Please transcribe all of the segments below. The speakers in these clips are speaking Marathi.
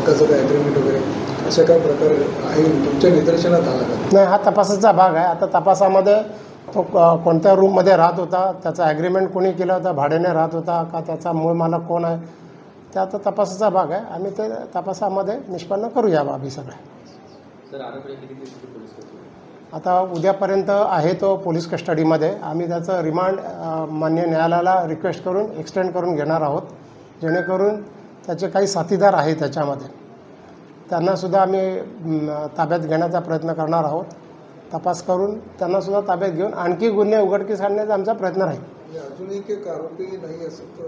मालकाचं काही ॲग्रीमेंट वगैरे अशा काही प्रकार आहे तुमच्या निदर्शनात आला का? नाही, हा तपासाचा भाग आहे. आता तपासामध्ये तो कोणत्या रूममध्ये राहत होता, त्याचा ॲग्रीमेंट कोणी केला होता, भाड्याने राहत होता का, त्याचा मूळ मालक कोण आहे, ते आता तपासाचा भाग आहे. आम्ही ते तपासामध्ये निष्पन्न करूया बाबी सगळ्या. आता उद्यापर्यंत आहे तो पोलीस कस्टडीमध्ये. आम्ही त्याचं रिमांड मान्य न्यायालयाला रिक्वेस्ट करून एक्सटेंड करून घेणार आहोत, जेणेकरून त्याचे काही साथीदार आहे त्याच्यामध्ये त्यांनासुद्धा आम्ही ताब्यात घेण्याचा प्रयत्न करणार आहोत. तपास करून त्यांनासुद्धा ताब्यात घेऊन आणखी गुन्हे उघडकीस आणण्याचा आमचा प्रयत्न राहील. अजूनही एक आरोपी नाही असं तर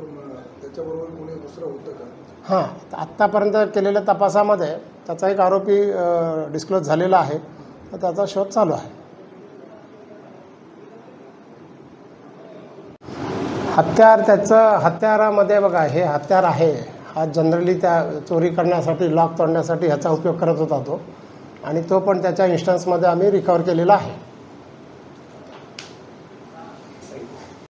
त्याच्याबरोबर कोणी दुसरं होतं का? हां, आत्तापर्यंत केलेल्या तपासामध्ये त्याचा एक आरोपी डिस्क्लोज झालेला आहे, तर त्याचा शोध चालू आहे. त्याचं हत्यारामध्ये बघा, हे हत्यार आहे, हा जनरली त्या चोरी करण्यासाठी, लॉक तोडण्यासाठी ह्याचा उपयोग करत होता तो, आणि तो पण त्याच्या इन्स्टन्समध्ये आम्ही रिकवर केलेला आहे.